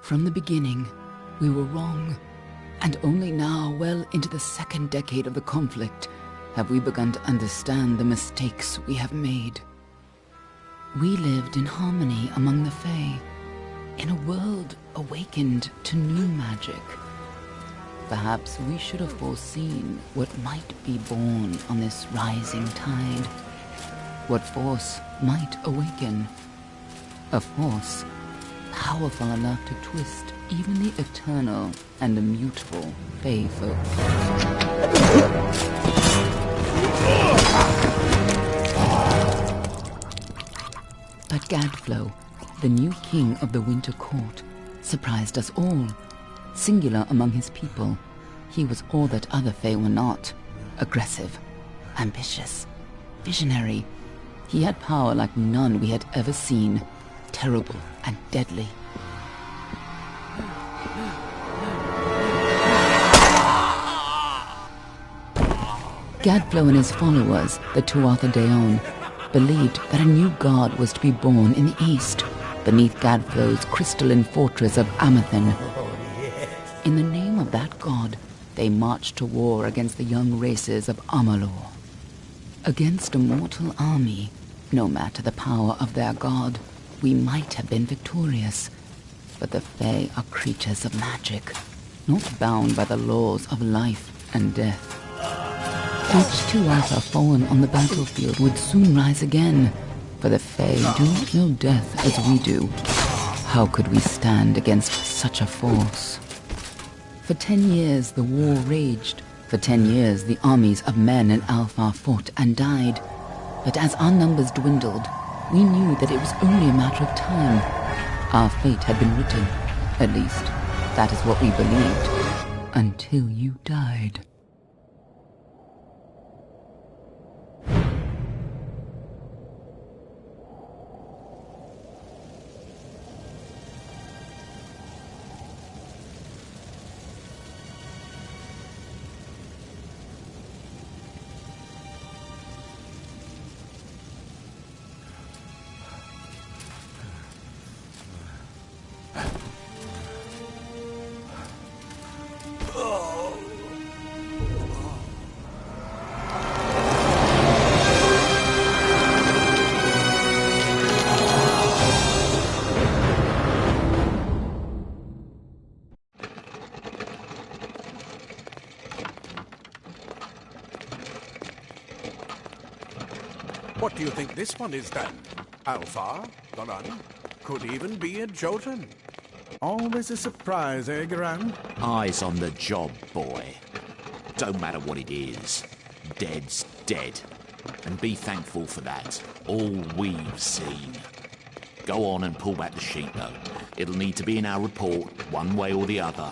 From the beginning, we were wrong, and only now, well into the second decade of the conflict, have we begun to understand the mistakes we have made. We lived in harmony among the Fae, in a world awakened to new magic. Perhaps we should have foreseen what might be born on this rising tide. What force might awaken. A force powerful enough to twist even the eternal and immutable Fae folk. But Gadflow, the new king of the Winter Court, surprised us all. Singular among his people, he was all that other Fae were not. Aggressive, ambitious, visionary. He had power like none we had ever seen, terrible and deadly. Gadflow and his followers, the Tuatha Deon, believed that a new god was to be born in the east, beneath Gadflow's crystalline fortress of Amathen. In the name of that god, they marched to war against the young races of Amalur. Against a mortal army, no matter the power of their god, we might have been victorious. But the Fae are creatures of magic, not bound by the laws of life and death. Each Tuatha fallen on the battlefield would soon rise again, for the Fae do not know death as we do. How could we stand against such a force? For 10 years the war raged. For 10 years the armies of Men and Alpha fought and died. But as our numbers dwindled, we knew that it was only a matter of time. Our fate had been written. At least, that is what we believed. Until you died. What do you think this one is then? Alpha? Garan? Could even be a Jotun. Always a surprise, eh, Garan? Eyes on the job, boy. Don't matter what it is. Dead's dead. And be thankful for that. All we've seen. Go on and pull back the sheet, though. It'll need to be in our report, one way or the other.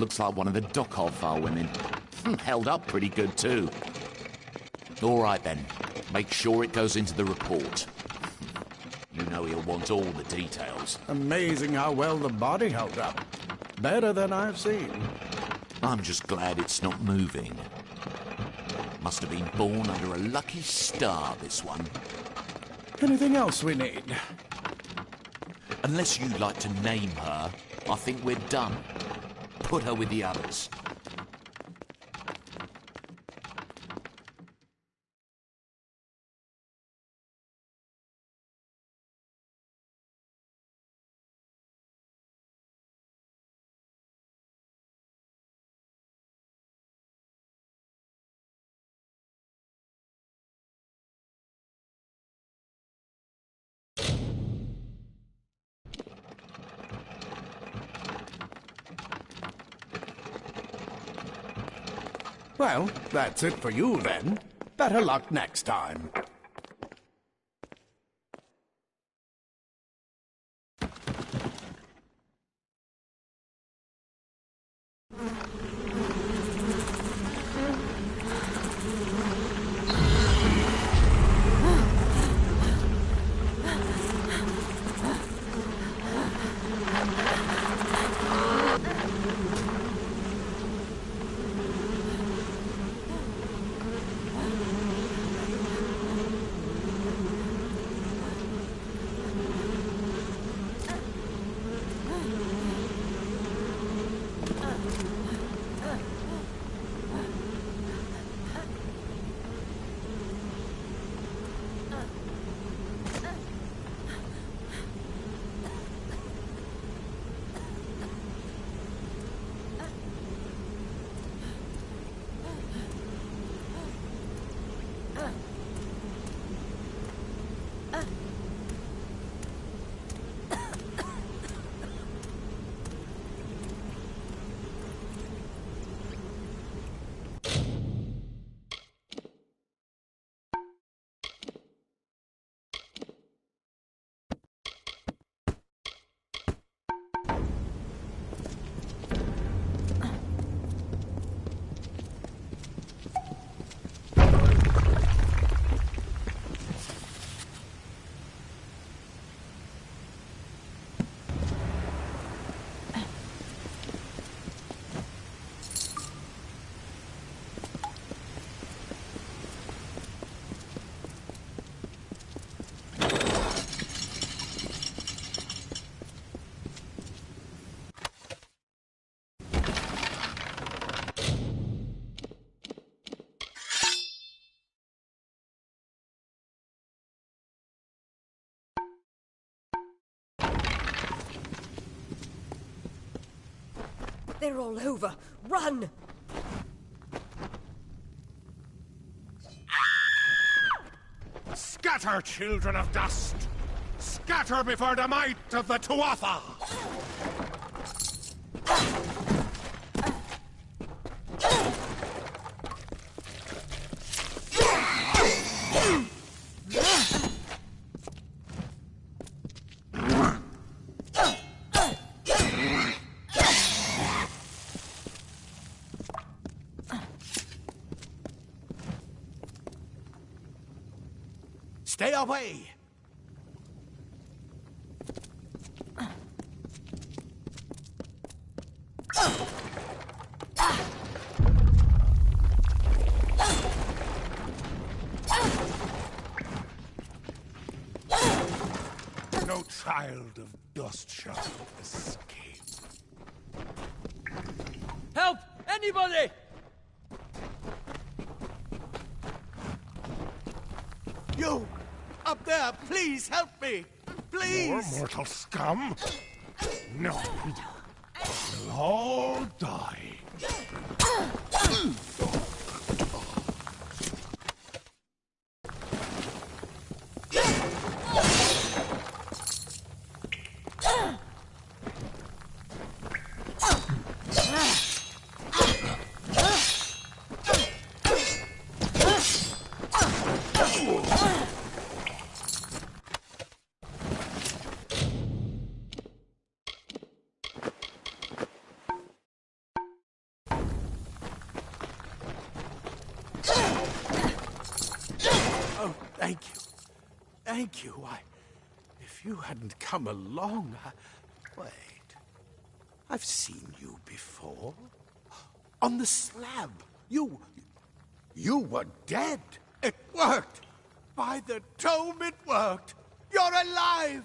Looks like one of the Dokov women. Held up pretty good, too. All right, then. Make sure it goes into the report. You know he'll want all the details. Amazing how well the body held up. Better than I've seen. I'm just glad it's not moving. Must have been born under a lucky star, this one. Anything else we need? Unless you'd like to name her, I think we're done. Put her with the others. Well, that's it for you then. Better luck next time. They're all over. Run! Scatter, children of dust! Scatter before the might of the Tuatha! Stay away! No child of dust shall escape. Help! Anybody! You! Up there, please help me! Please! More mortal scum? No. We'll all die. Oh, thank you. Thank you. If you hadn't come along, Wait. I've seen you before. On the slab. You were dead. It worked. By the tome, it worked. You're alive.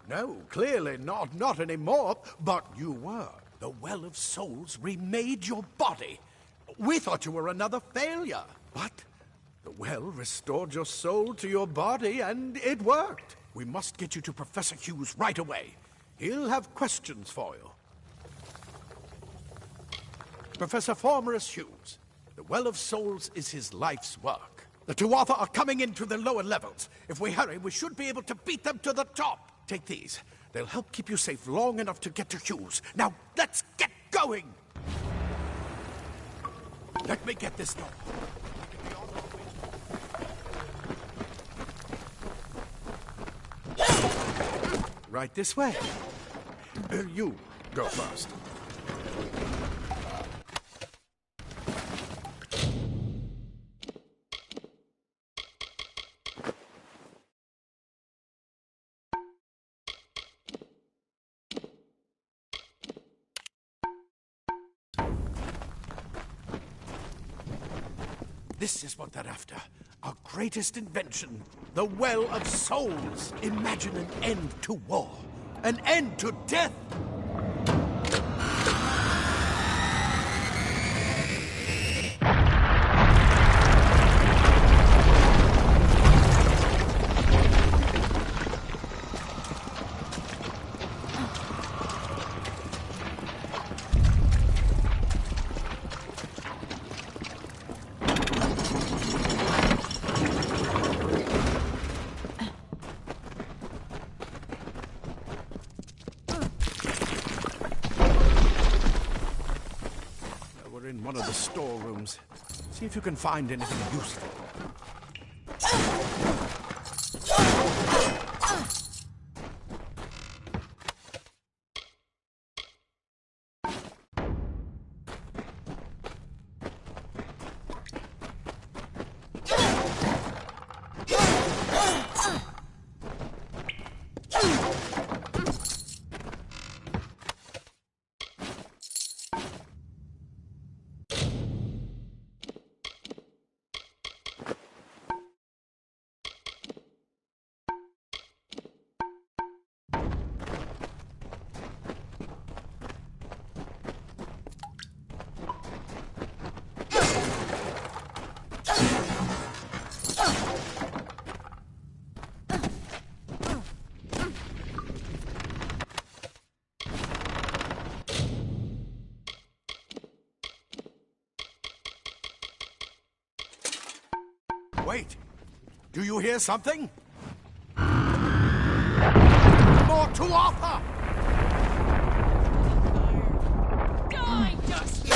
No, clearly not anymore. But you were. The Well of Souls remade your body. We thought you were another failure. But the well restored your soul to your body, and it worked. We must get you to Professor Hughes right away. He'll have questions for you. Professor Formorous Hughes, the Well of Souls is his life's work. The Tuatha are coming into the lower levels. If we hurry, we should be able to beat them to the top. Take these. They'll help keep you safe long enough to get to Hughes. Now, let's get going! going? Let me get this door. Right this way. You go first. This is what they're after. Our greatest invention. The Well of Souls. Imagine an end to war. An end to death. We're in one of the storerooms. See if you can find anything useful. Wait! Do you hear something? More to offer! Die, dust!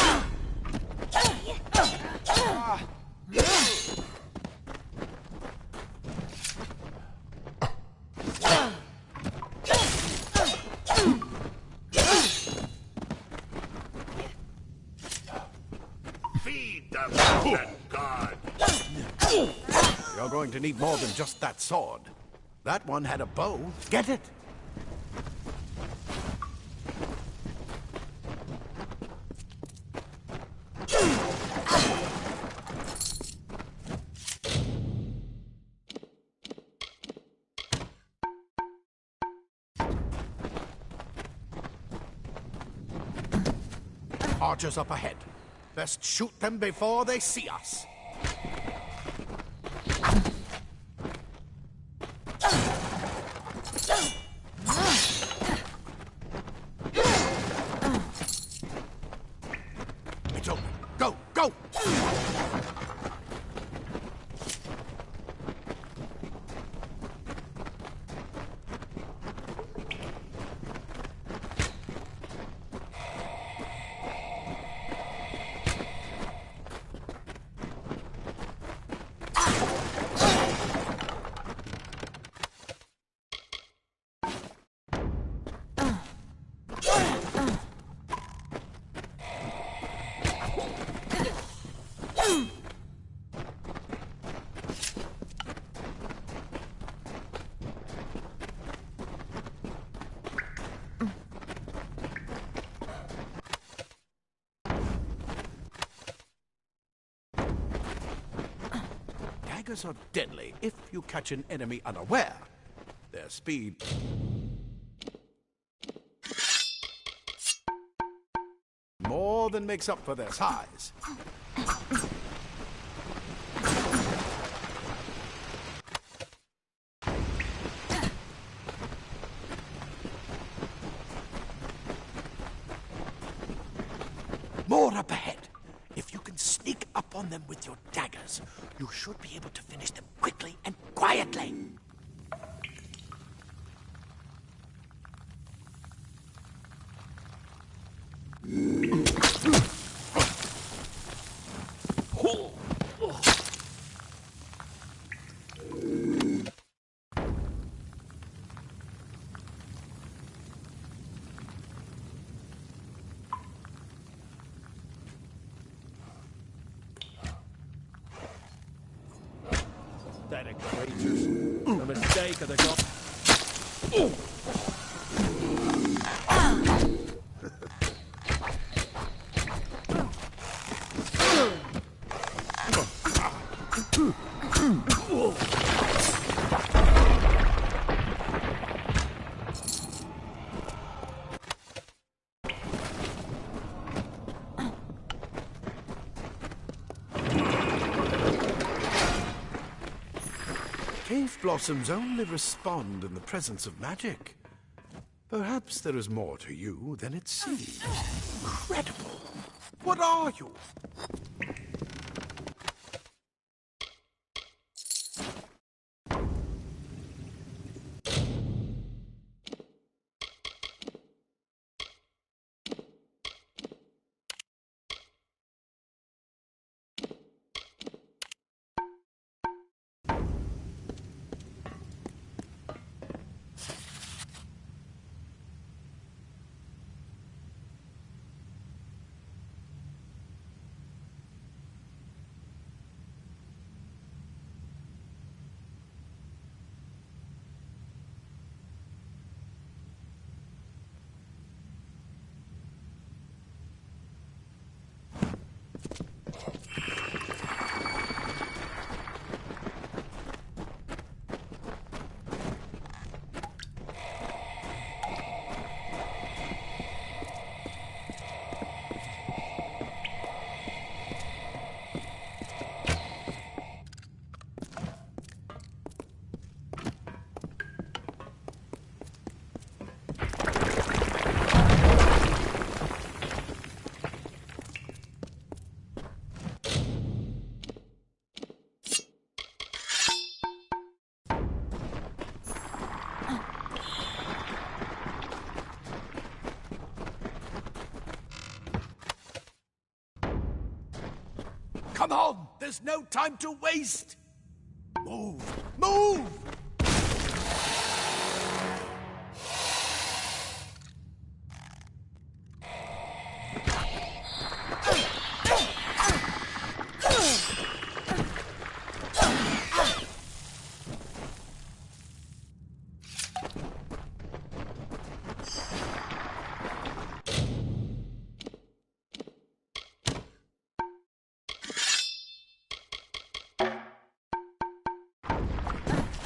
Feed the mountain god! You're going to need more than just that sword. That one had a bow. Get it? Archers up ahead. Best shoot them before they see us. It's open. Go, go! Daggers are deadly if you catch an enemy unaware. Their speed more than makes up for their size. More up ahead. If you can sneak up on them with your daggers, you should be able to finish them quickly and quietly. a mistake of the god. Cave blossoms only respond in the presence of magic. Perhaps there is more to you than it seems. Incredible! What are you? Come on! There's no time to waste! Move! Move!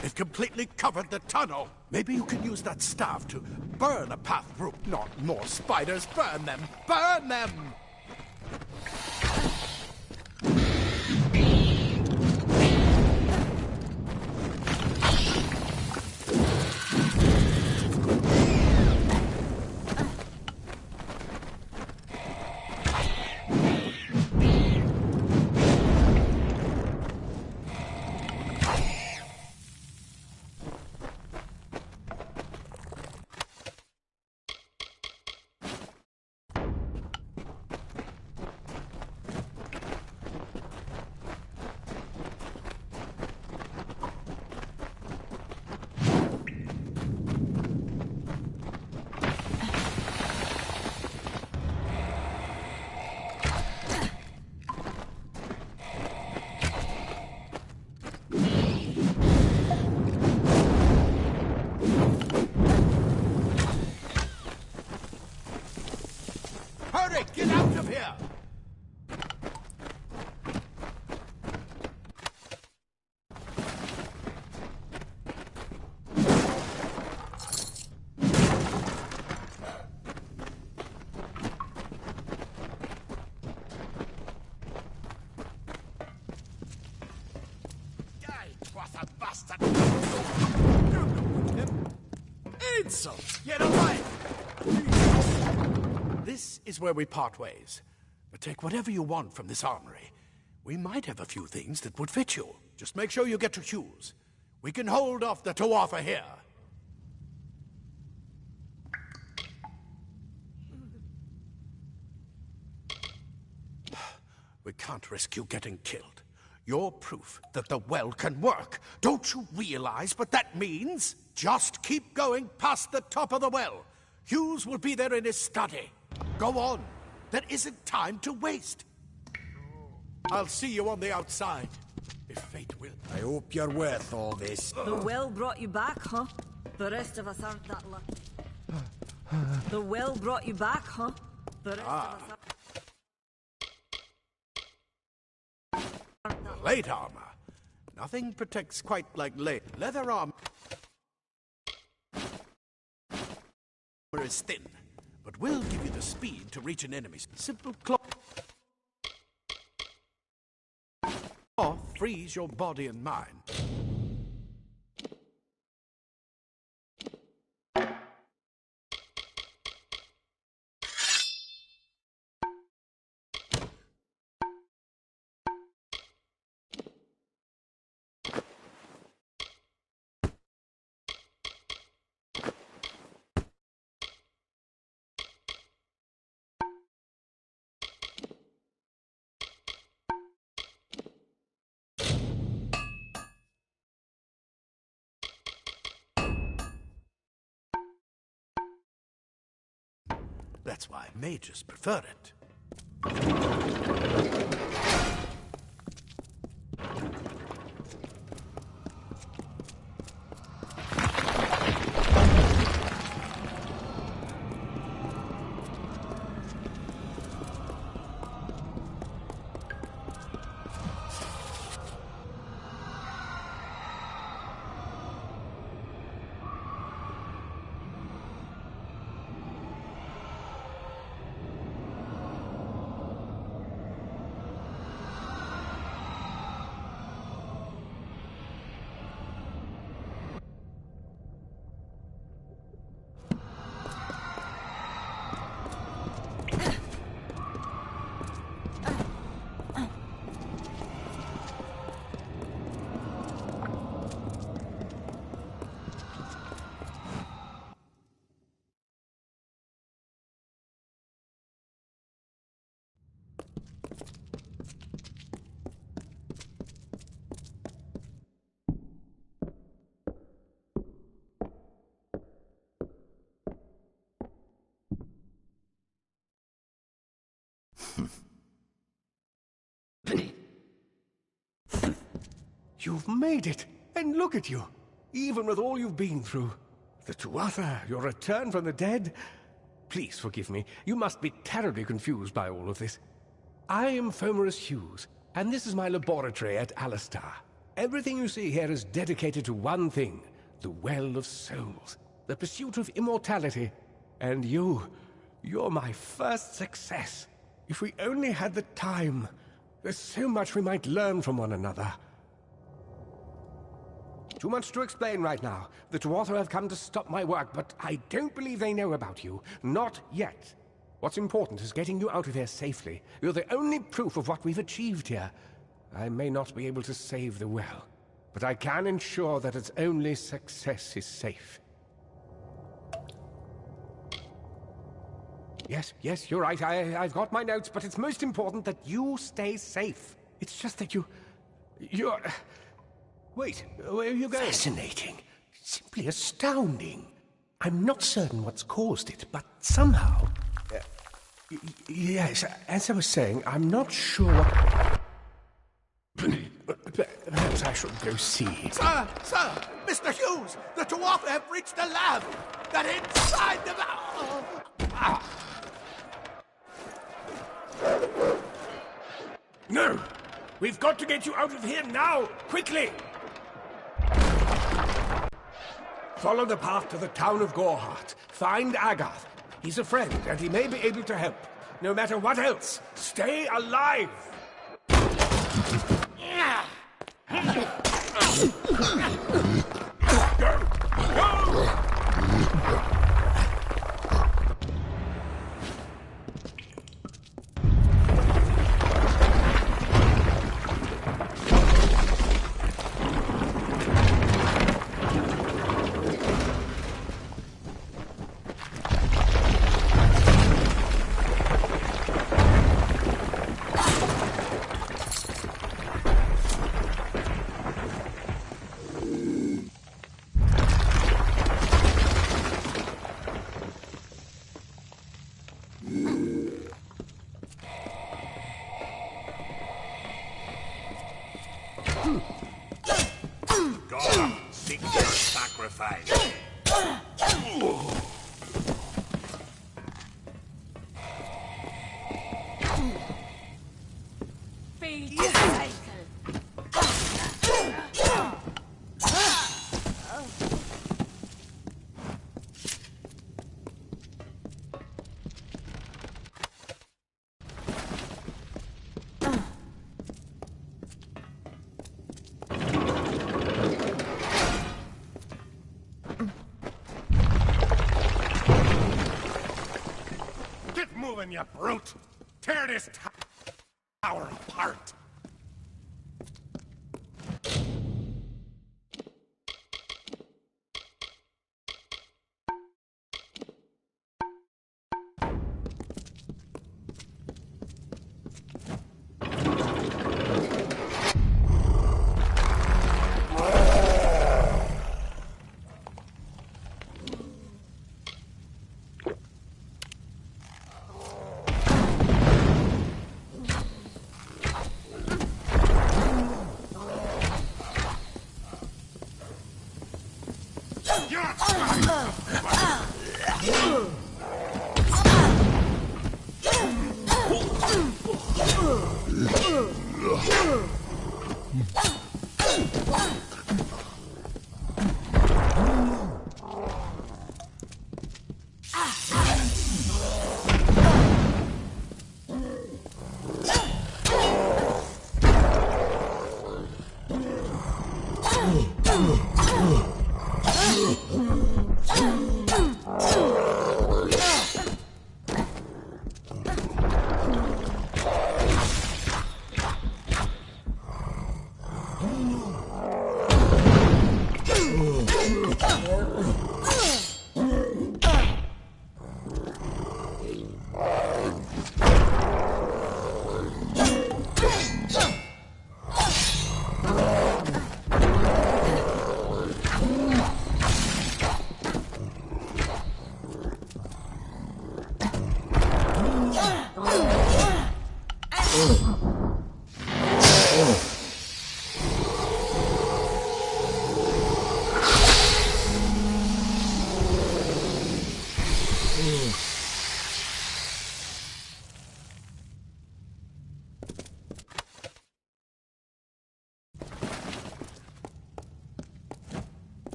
They've completely covered the tunnel. Maybe you can use that staff to burn a path through. Not more spiders. Burn them. Burn them! Hurry! Get out of here! Bastard! Insults! Get away! This is where we part ways. But take whatever you want from this armory. We might have a few things that would fit you. Just make sure you get to Hughes. We can hold off the Tuatha here. We can't risk you getting killed. You're proof that the well can work. Don't you realize what that means? Just keep going past the top of the well. Hughes will be there in his study. Go on. There isn't time to waste. I'll see you on the outside. if fate will. I hope you're worth all this. The well brought you back, huh? The rest of us aren't that lucky. The well brought you back, huh? The rest of us aren't. Plate armor. Nothing protects quite like leather armor is thin, but will give you the speed to reach an enemy's simple cloth. Or freeze your body and mind. That's why mages prefer it. You've made it, and look at you. Even with all you've been through. The Tuatha, your return from the dead. Please forgive me. You must be terribly confused by all of this. I am Fomerus Hughes, and this is my laboratory at Alistar. Everything you see here is dedicated to one thing, the Well of Souls, the pursuit of immortality. And you're my first success. If we only had the time, there's so much we might learn from one another. Too much to explain right now. The Tuatha have come to stop my work, but I don't believe they know about you. Not yet. What's important is getting you out of here safely. You're the only proof of what we've achieved here. I may not be able to save the well, but I can ensure that its only success is safe. Yes, you're right. I've got my notes, but it's most important that you stay safe. It's just that you're... Wait, where are you going? Fascinating. Simply astounding. I'm not certain what's caused it, but somehow... yes, as I was saying, I'm not sure what... Perhaps I should go see. Sir! Mr. Hughes! The Tuatha have reached the lab! They're inside the... No! We've got to get you out of here now! Quickly! Follow the path to the town of Gorhart. Find Agath. He's a friend, and he may be able to help. No matter what else, stay alive! Go! sacrifice. Feed the cycle. Get moving, you brute! Tear this tower apart!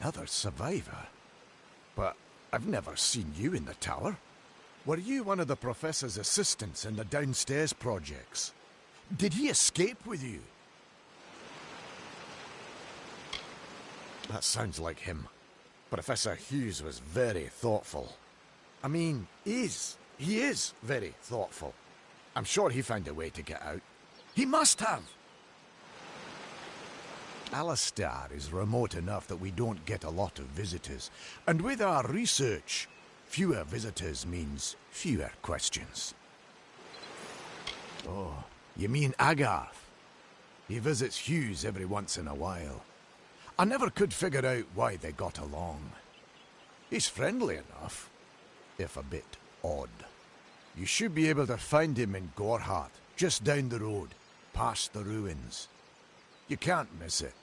Another survivor? But I've never seen you in the tower. Were you one of the Professor's assistants in the downstairs projects? Did he escape with you? That sounds like him. Professor Hughes was very thoughtful. I mean, he is very thoughtful. I'm sure he found a way to get out. He must have. Alistair is remote enough that we don't get a lot of visitors. And with our research, fewer visitors means fewer questions. Oh, you mean Agarth? He visits Hughes every once in a while. I never could figure out why they got along. He's friendly enough, if a bit odd. You should be able to find him in Gorhart, just down the road, past the ruins. You can't miss it.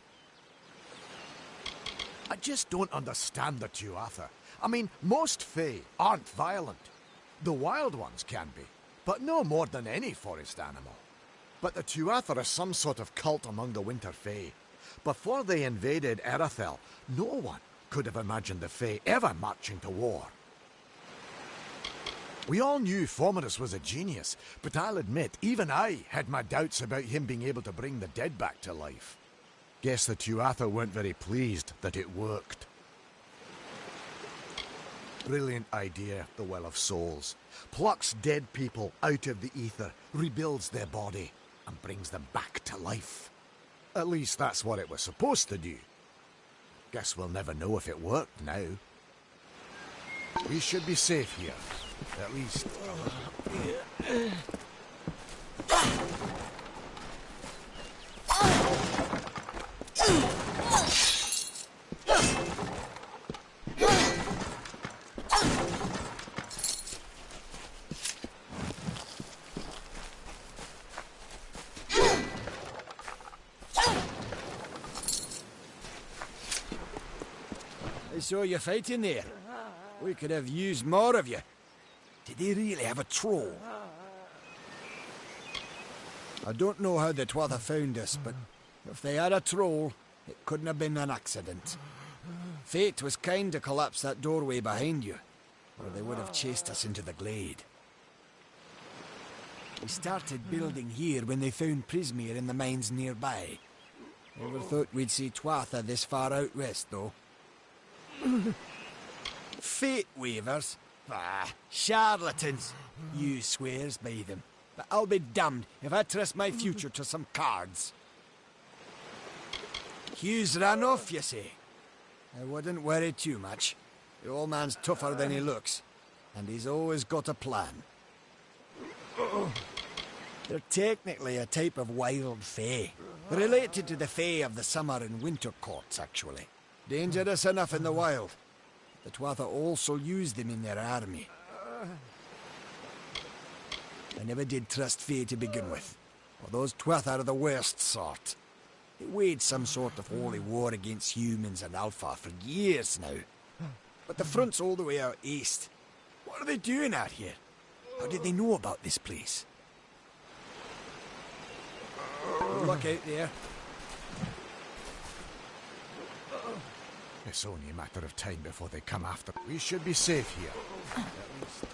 I just don't understand the Tuatha. I mean, most Fae aren't violent. The wild ones can be, but no more than any forest animal. But the Tuatha are some sort of cult among the Winter Fae. Before they invaded Erethel, no one could have imagined the Fae ever marching to war. We all knew Fomerus was a genius, but I'll admit, even I had my doubts about him being able to bring the dead back to life. Guess the Tuatha weren't very pleased that it worked. Brilliant idea, the Well of Souls. Plucks dead people out of the ether, rebuilds their body, and brings them back to life. At least that's what it was supposed to do. Guess we'll never know if it worked now. We should be safe here. At least... I saw you fighting there. We could have used more of you. Did they really have a troll? I don't know how the Tuatha found us, but if they had a troll, it couldn't have been an accident. Fate was kind to collapse that doorway behind you, or they would have chased us into the glade. We started building here when they found Prismere in the mines nearby. Never thought we'd see Tuatha this far out west, though. Fate weavers? Ah, charlatans. You swears by them. But I'll be damned if I trust my future to some cards. Hughes ran off, you say? I wouldn't worry too much. The old man's tougher than he looks, and he's always got a plan. They're technically a type of wild fae. Related to the fae of the summer and winter courts, actually. Dangerous enough in the wild. The Tuatha also use them in their army. I never did trust fae to begin with. Well, those Tuatha are the worst sort. They waged some sort of holy war against humans and Alpha for years now. But the front's all the way out east. What are they doing out here? How did they know about this place? Good luck out there. It's only a matter of time before they come after. We should be safe here. At least.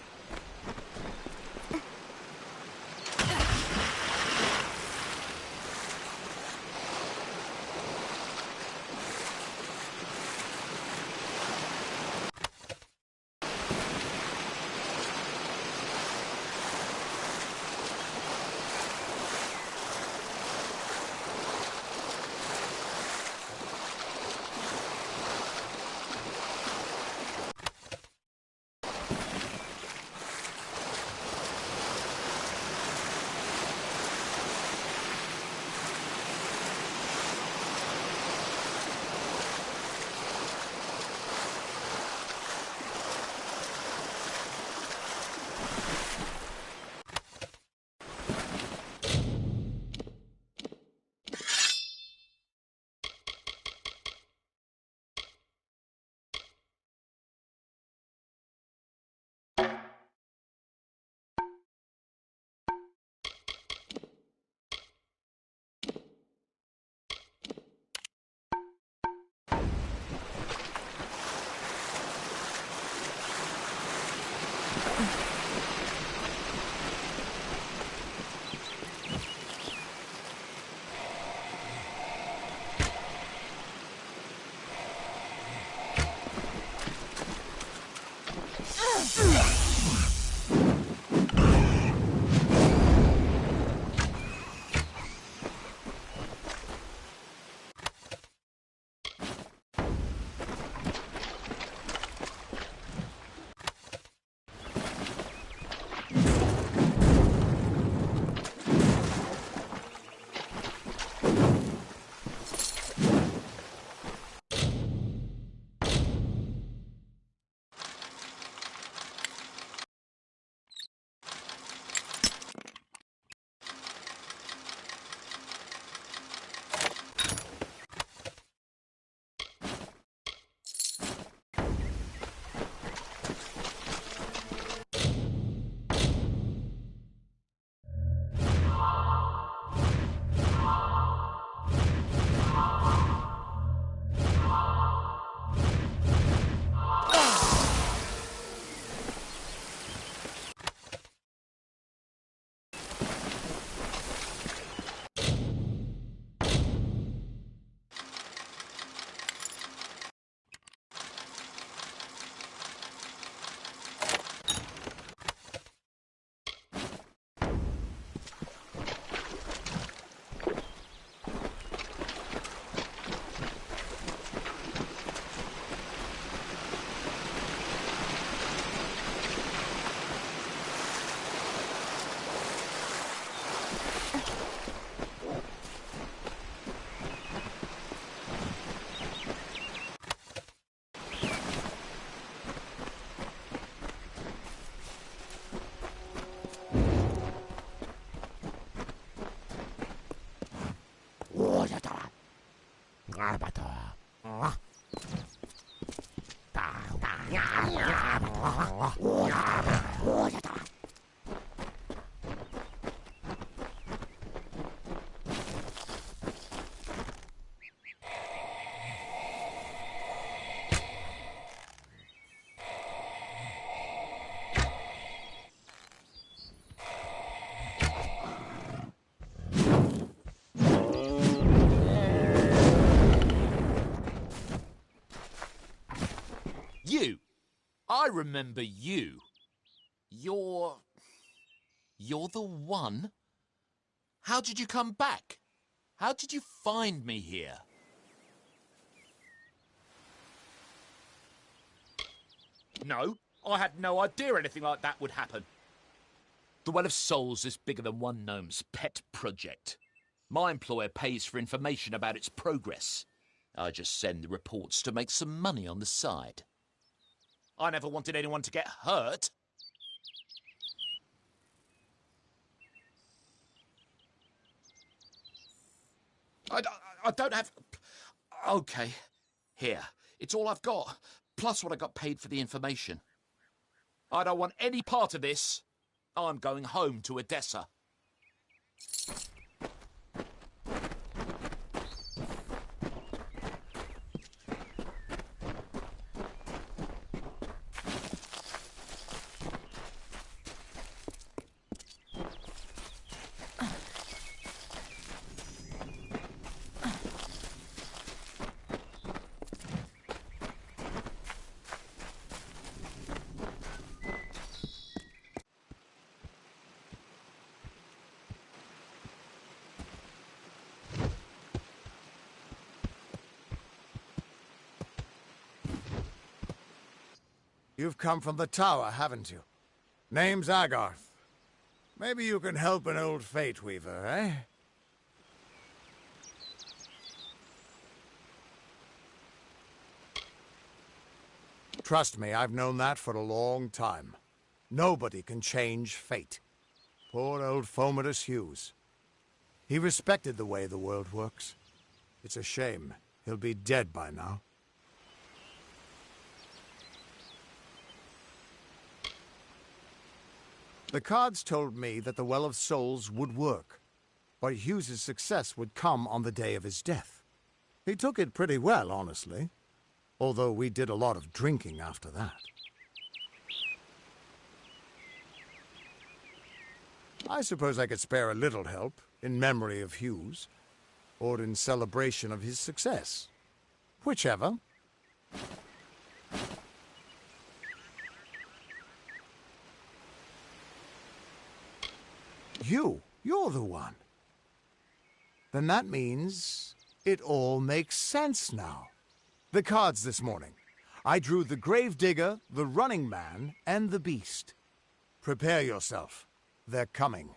remember you. You're the one? How did you come back? How did you find me here? No, I had no idea anything like that would happen. The Well of Souls is bigger than one gnome's pet project. My employer pays for information about its progress. I just send the reports to make some money on the side. I never wanted anyone to get hurt. I don't have... Okay, here. It's all I've got, plus what I got paid for the information. I don't want any part of this. I'm going home to Odessa. You've come from the tower, haven't you? Name's Agarth. Maybe you can help an old fate weaver, eh? Trust me, I've known that for a long time. Nobody can change fate. Poor old Fomadus Hughes. He respected the way the world works. It's a shame. He'll be dead by now. The cards told me that the Well of Souls would work, but Hughes's success would come on the day of his death. He took it pretty well, honestly, although we did a lot of drinking after that. I suppose I could spare a little help in memory of Hughes, or in celebration of his success. Whichever. You're the one. Then that means it all makes sense now. The cards this morning. I drew the Gravedigger, the Running Man, and the Beast. Prepare yourself. They're coming.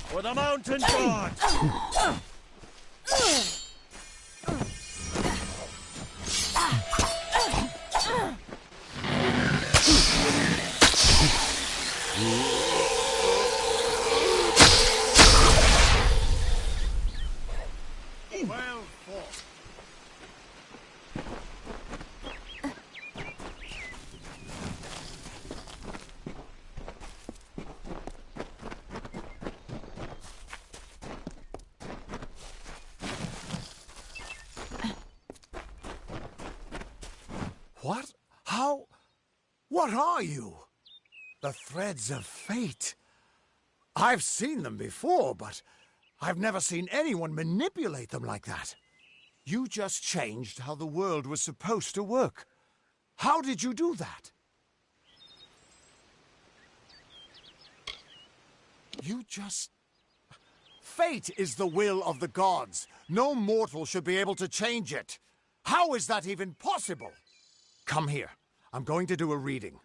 For the mountain god! Well fought. What? How? What are you? The threads of fate. I've seen them before, but I've never seen anyone manipulate them like that. You just changed how the world was supposed to work. How did you do that? You just... Fate is the will of the gods. No mortal should be able to change it. How is that even possible? Come here. I'm going to do a reading.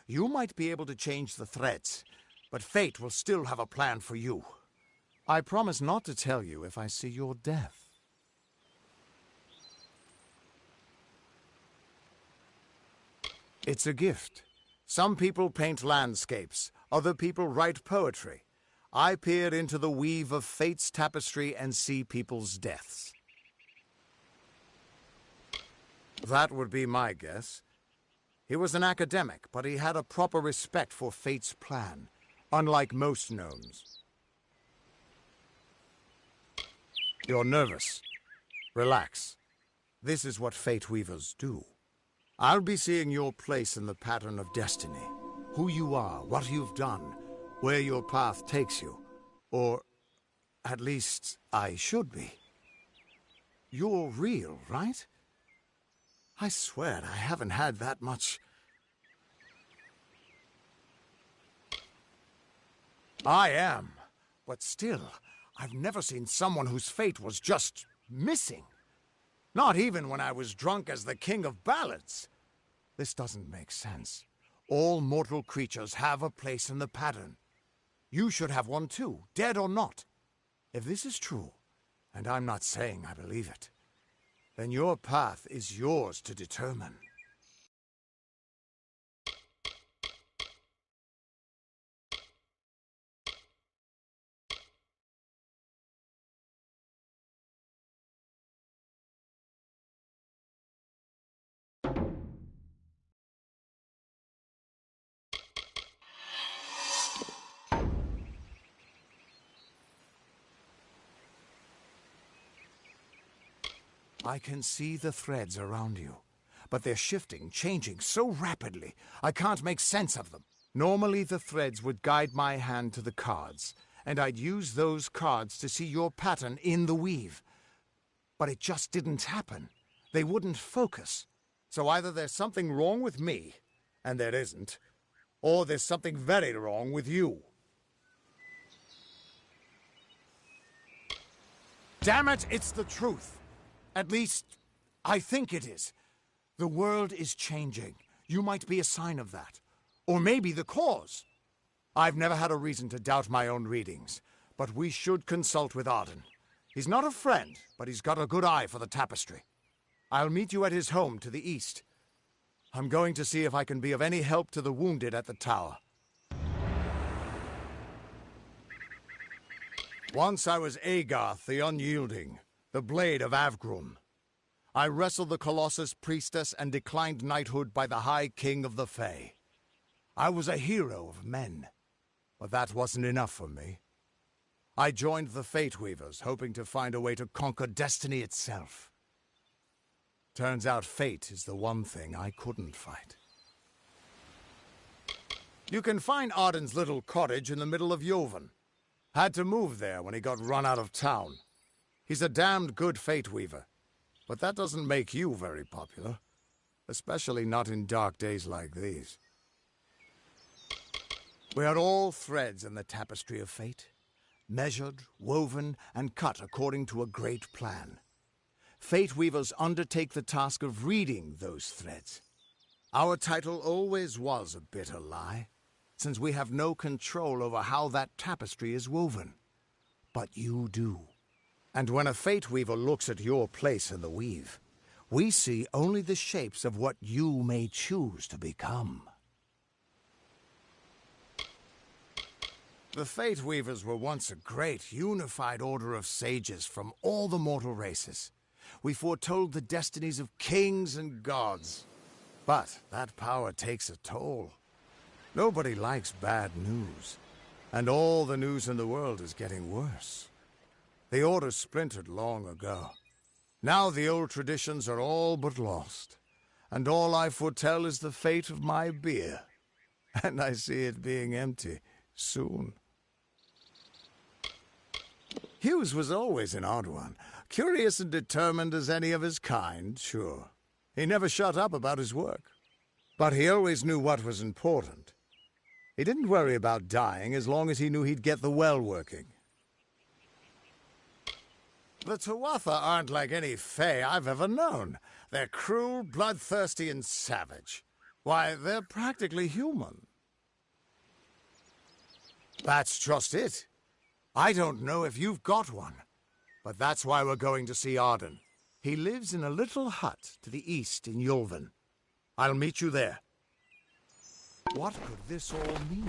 You might be able to change the threads, but fate will still have a plan for you. I promise not to tell you if I see your death. It's a gift. Some people paint landscapes, other people write poetry. I peer into the weave of fate's tapestry and see people's deaths. That would be my guess. He was an academic, but he had a proper respect for fate's plan, unlike most gnomes. You're nervous. Relax. This is what fate weavers do. I'll be seeing your place in the pattern of destiny. Who you are, what you've done, where your path takes you. Or, at least, I should be. You're real, right? I swear I haven't had that much... I am, but still, I've never seen someone whose fate was just missing. Not even when I was drunk as the king of ballads. This doesn't make sense. All mortal creatures have a place in the pattern. You should have one too, dead or not. If this is true, and I'm not saying I believe it, then your path is yours to determine. I can see the threads around you, but they're shifting, changing so rapidly, I can't make sense of them. Normally the threads would guide my hand to the cards, and I'd use those cards to see your pattern in the weave. But it just didn't happen. They wouldn't focus. So either there's something wrong with me, and there isn't, or there's something very wrong with you. Damn it, it's the truth. At least, I think it is. The world is changing. You might be a sign of that. Or maybe the cause. I've never had a reason to doubt my own readings, but we should consult with Arden. He's not a friend, but he's got a good eye for the tapestry. I'll meet you at his home to the east. I'm going to see if I can be of any help to the wounded at the tower. Once I was Agarth the Unyielding, the Blade of Avgrun. I wrestled the Colossus Priestess and declined knighthood by the High King of the Fae. I was a hero of men, but that wasn't enough for me. I joined the Fate Weavers, hoping to find a way to conquer destiny itself. Turns out fate is the one thing I couldn't fight. You can find Arden's little cottage in the middle of Joven. Had to move there when he got run out of town. He's a damned good fate weaver, but that doesn't make you very popular, especially not in dark days like these. We are all threads in the tapestry of fate, measured, woven, and cut according to a great plan. Fate weavers undertake the task of reading those threads. Our title always was a bitter lie, since we have no control over how that tapestry is woven. But you do. And when a fate weaver looks at your place in the weave, we see only the shapes of what you may choose to become. The Fate Weavers were once a great, unified order of sages from all the mortal races. We foretold the destinies of kings and gods. But that power takes a toll. Nobody likes bad news. And all the news in the world is getting worse. The order splintered long ago. Now the old traditions are all but lost. and all I foretell is the fate of my beer. And I see it being empty soon. Hughes was always an odd one. Curious and determined as any of his kind, sure. He never shut up about his work. But he always knew what was important. He didn't worry about dying as long as he knew he'd get the well working. The Tuatha aren't like any Fae I've ever known. They're cruel, bloodthirsty, and savage. Why, they're practically human. That's just it. I don't know if you've got one, but that's why we're going to see Arden. He lives in a little hut to the east in Yulven. I'll meet you there. What could this all mean?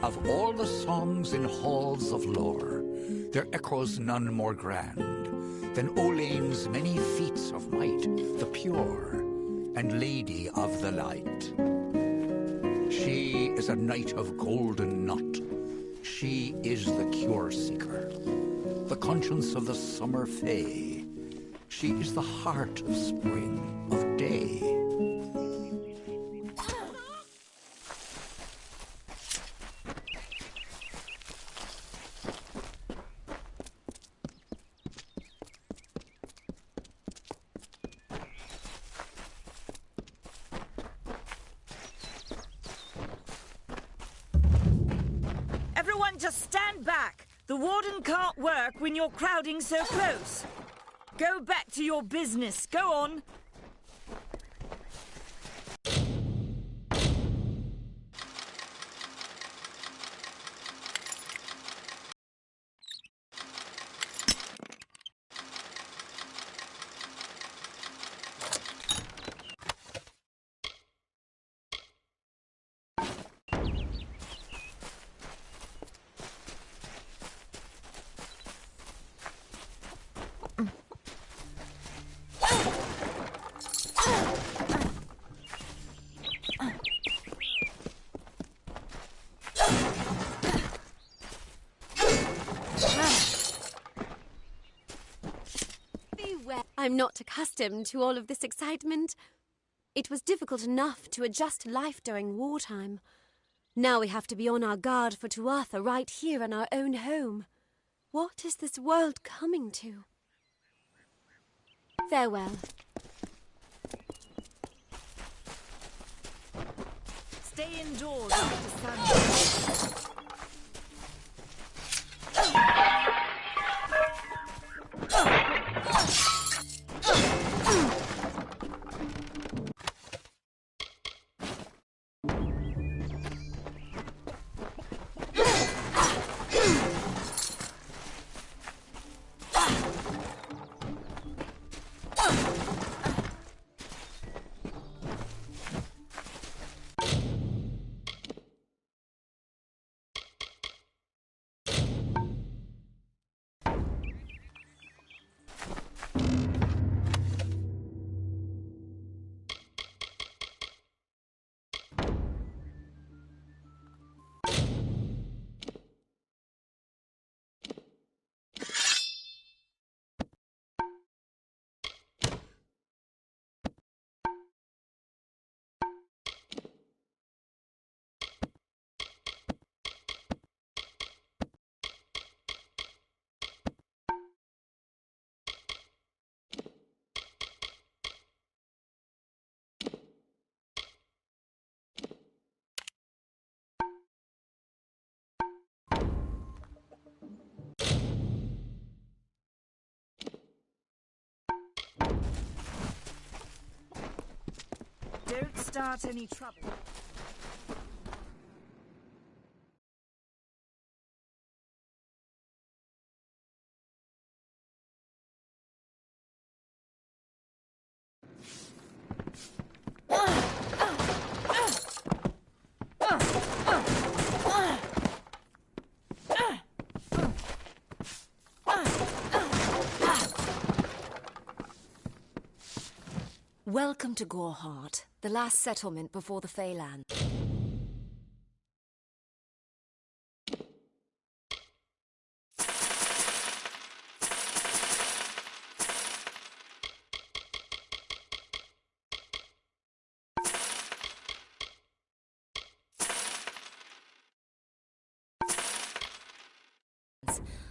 Of all the songs in halls of lore, there echoes none more grand than Olain's many feats of might, the pure and lady of the light. She is a knight of golden knot. She is the cure seeker, the conscience of the summer fae. She is the heart of spring, of day. Just stand back. The warden can't work when you're crowding so close. Go back to your business. Go on. I'm not accustomed to all of this excitement. It was difficult enough to adjust to life during wartime. Now we have to be on our guard for Tuatha right here in our own home. What is this world coming to? Farewell. Stay indoors after sunset. Don't start any trouble. Welcome to Goreheart, the last settlement before the Feyland.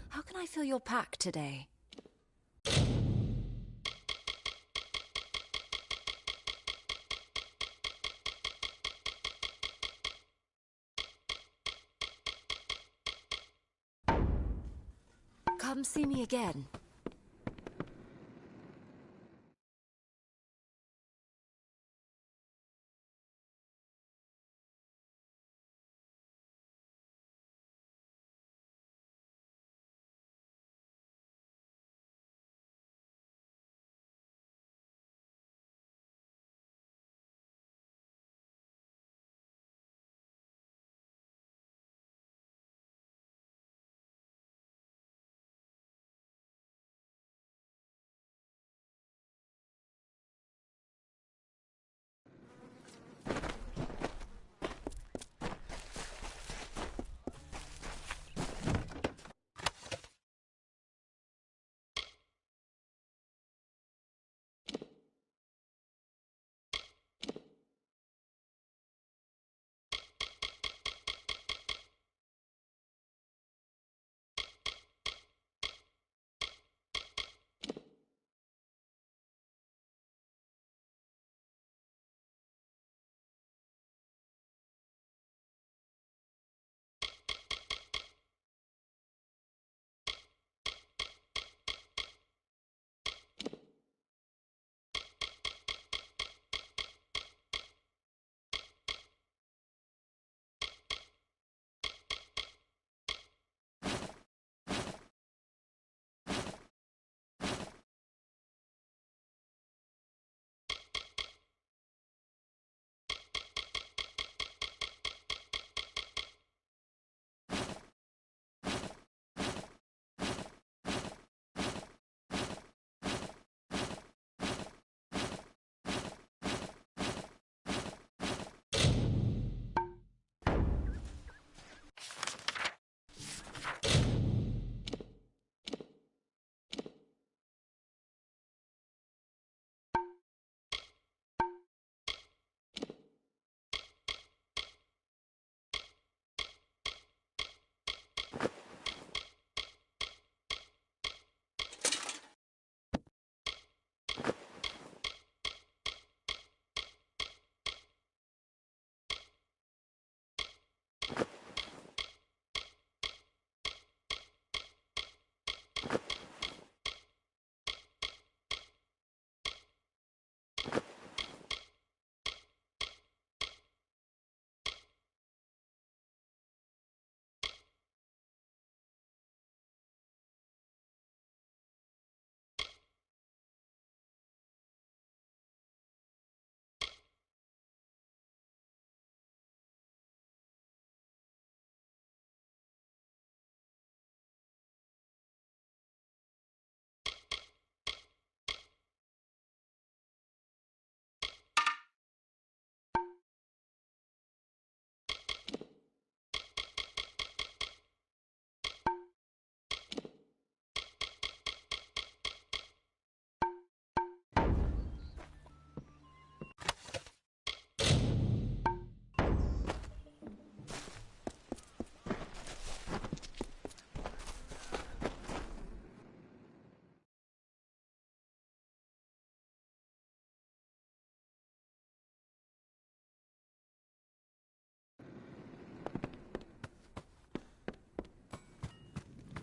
How can I fill your pack today? Come see me again.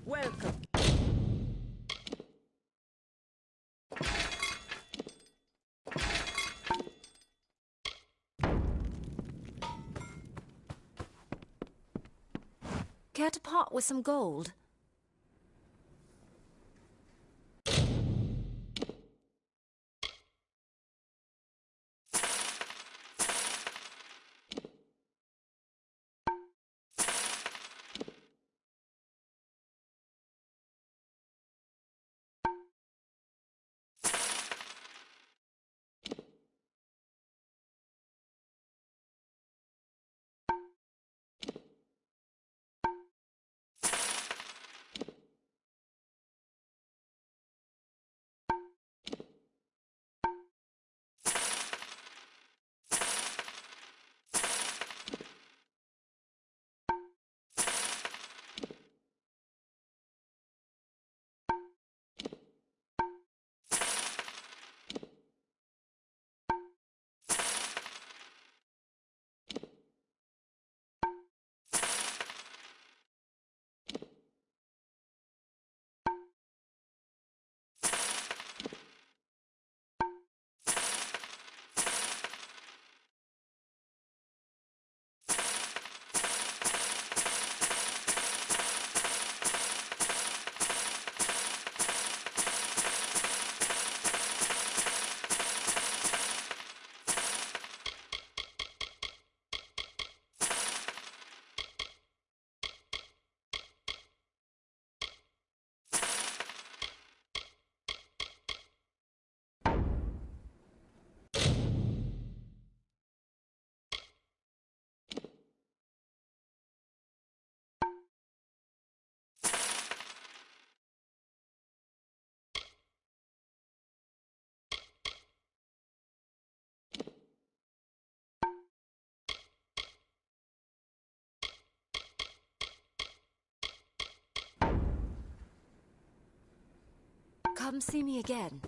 Welcome. Care to part with some gold? Come see me again.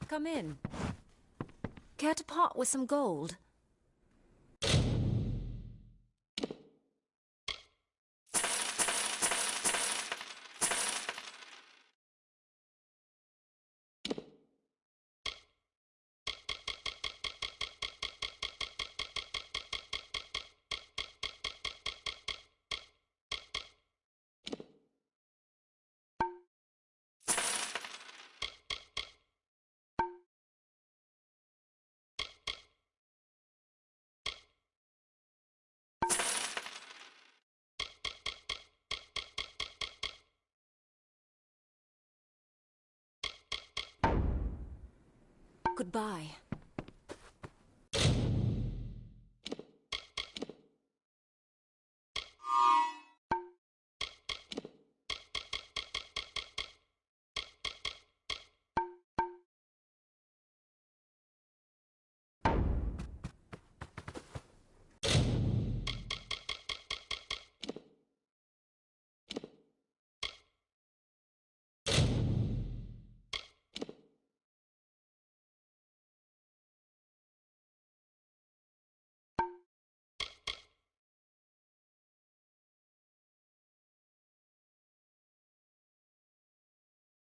Come in. Care to part with some gold? Goodbye.